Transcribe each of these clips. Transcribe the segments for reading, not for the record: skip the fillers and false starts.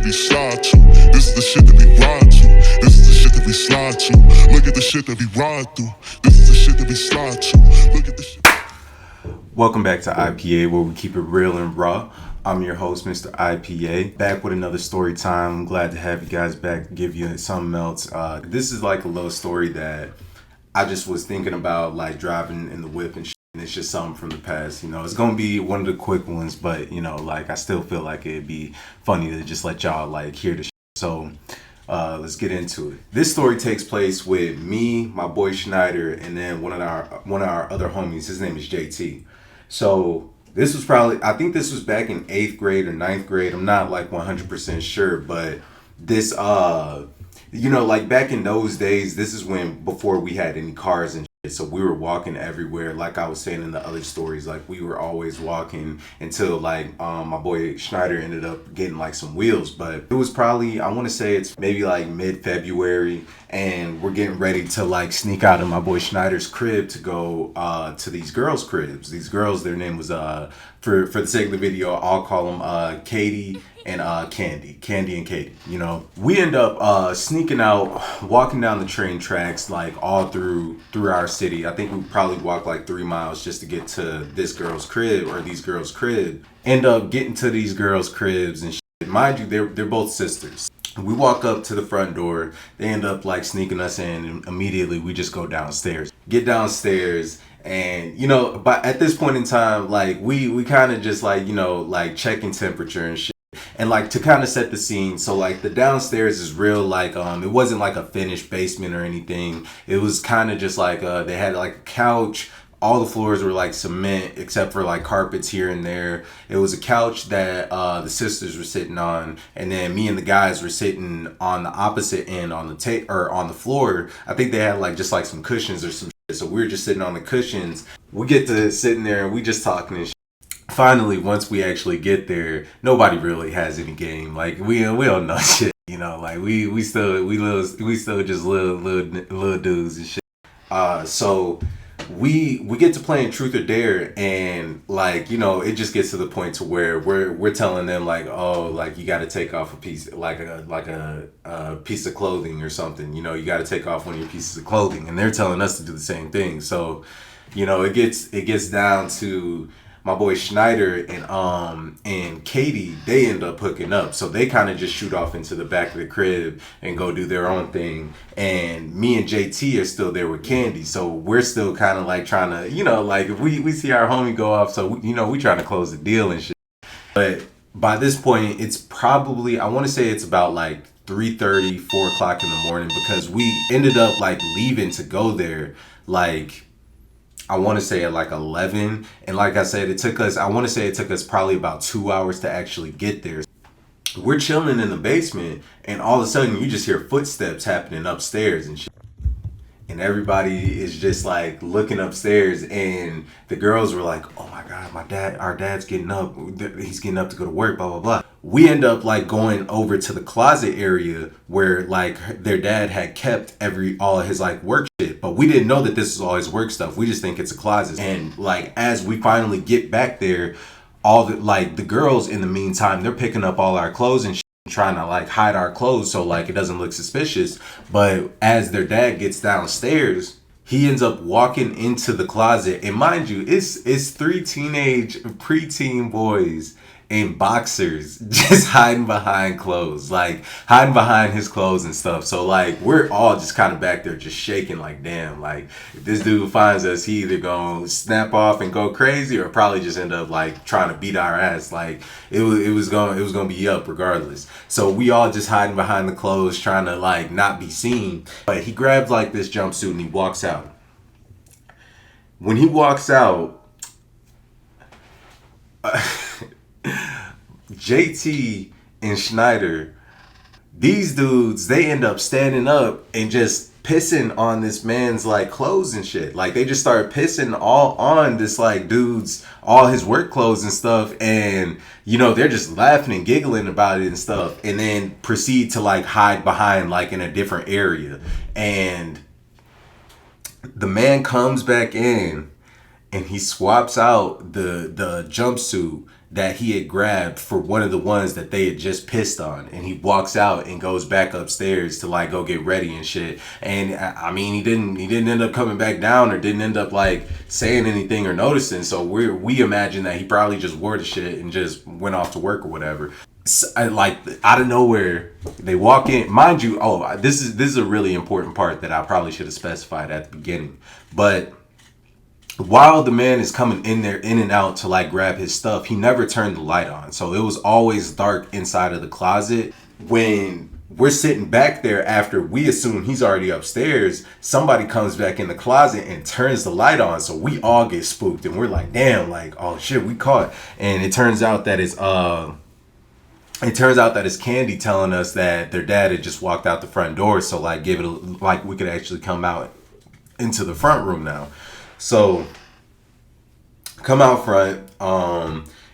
that we slide to. This is the shit that we ride to. This is the shit that we slide to. Look at the shit that we ride through. This is the shit that we slide to. Look at the shit. Welcome back to IPA, where we keep it real and raw. I'm your host, Mr. IPA, back with another story time. I'm glad to have you guys back to give you something else. This is like a little story that I just was thinking about, like driving in the whip and shit. And it's just something from the past, it's gonna be one of the quick ones, but I still feel like it'd be funny to just let y'all like hear the shit. So let's get into it. This story takes place with me, my boy Schneider, and then one of our other homies. His name is JT. So this was I think this was back in 8th grade or 9th grade. I'm not like 100% sure, but this like back in those days, this is before we had any cars and shit. So we were walking everywhere. Like I was saying in the other stories, like we were always walking until like my boy Schneider ended up getting like some wheels. But it was probably, I want to say it's maybe like mid-February, and we're getting ready to like sneak out of my boy Schneider's crib to go to these girls' cribs. These girls, their name was for the sake of the video, I'll call them Katie and Candy and Katie. We end up sneaking out, walking down the train tracks like all through our city. I think we probably walked like 3 miles just to get to this girl's crib or these girls' crib. End up getting to these girls' cribs and shit. Mind you, they're both sisters. We walk up to the front door. They end up like sneaking us in, and immediately we just go downstairs. Get downstairs. And but at this point in time, like we kind of just like like checking temperature and shit. And like to kind of set the scene, so like the downstairs is real like it wasn't like a finished basement or anything. It was kind of just like they had like a couch. All the floors were like cement except for like carpets here and there. It was a couch that the sisters were sitting on, and then me and the guys were sitting on the opposite end on the floor. I think they had like just like some cushions or some shit. So we were just sitting on the cushions. We get to sitting there and we just talking and shit. Finally, once we actually get there, nobody really has any game. Like we don't know shit, like we still just little dudes and shit. So we get to playing truth or dare, and like it just gets to the point to where we're telling them like, oh, like you got to take off a piece, like a piece of clothing or something. You got to take off one of your pieces of clothing, and they're telling us to do the same thing. So it gets down to my boy Schneider and Katie. They end up hooking up, so they kind of just shoot off into the back of the crib and go do their own thing. And me and JT are still there with Candy, so we're still kind of like trying to, like if we see our homie go off, so we trying to close the deal and shit. But by this point, it's probably, I want to say it's about like 3:30, 4 o'clock in the morning, because we ended up like leaving to go there like I want to say at like 11. And like I said, it took us probably about 2 hours to actually get there. We're chilling in the basement, and all of a sudden you just hear footsteps happening upstairs and shit. And everybody is just like looking upstairs, and the girls were like, oh my God, our dad's getting up. He's getting up to go to work, blah, blah, blah. We end up like going over to the closet area where like their dad had kept all his like work shit. But we didn't know that this is all his work stuff. We just think it's a closet. And like, as we finally get back there, the girls in the meantime, they're picking up all our clothes and shit, trying to like hide our clothes so like it doesn't look suspicious. But as their dad gets downstairs, he ends up walking into the closet, and mind you, it's 3 teenage preteen boys in boxers just hiding behind clothes, like hiding behind his clothes and stuff. So like we're all just kind of back there just shaking like, damn, like if this dude finds us, he either gonna snap off and go crazy or probably just end up like trying to beat our ass. Like it was gonna be up regardless. So we all just hiding behind the clothes trying to like not be seen. But he grabs like this jumpsuit and he walks out. When he walks out, JT and Schneider, these dudes, they end up standing up and just pissing on this man's like clothes and shit. Like they just started pissing all on this like dude's, all his work clothes and stuff. And they're just laughing and giggling about it and stuff, and then proceed to like hide behind like in a different area. And the man comes back in and he swaps out the jumpsuit that he had grabbed for one of the ones that they had just pissed on, and he walks out and goes back upstairs to like go get ready and shit. And I mean, he didn't end up coming back down, or didn't end up like saying anything or noticing. So we imagine that he probably just wore the shit and just went off to work or whatever. Like out of nowhere, they walk in. Mind you, this is a really important part that I probably should have specified at the beginning. But while the man is coming in there, in and out to like grab his stuff, he never turned the light on. So it was always dark inside of the closet. When we're sitting back there after we assume he's already upstairs, somebody comes back in the closet and turns the light on. So we all get spooked, and we're like, damn, like, oh shit, we caught. And it turns out that it's Candy telling us that their dad had just walked out the front door. So like like we could actually come out into the front room now. So come out front.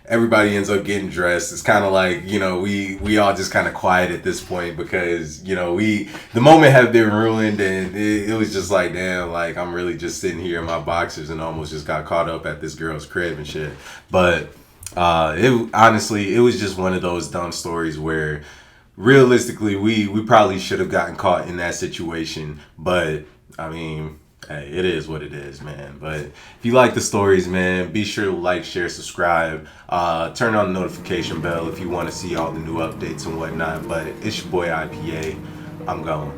Everybody ends up getting dressed. It's kind of like, you know, we all just kind of quiet at this point because, you know, the moment had been ruined, and it was just like, damn, like I'm really just sitting here in my boxers and almost just got caught up at this girl's crib and shit. But it was just one of those dumb stories where realistically we probably should have gotten caught in that situation. But I mean, hey, it is what it is, man. But if you like the stories, man, be sure to like, share, subscribe, turn on the notification bell if you want to see all the new updates and whatnot. But it's your boy IPA. I'm going.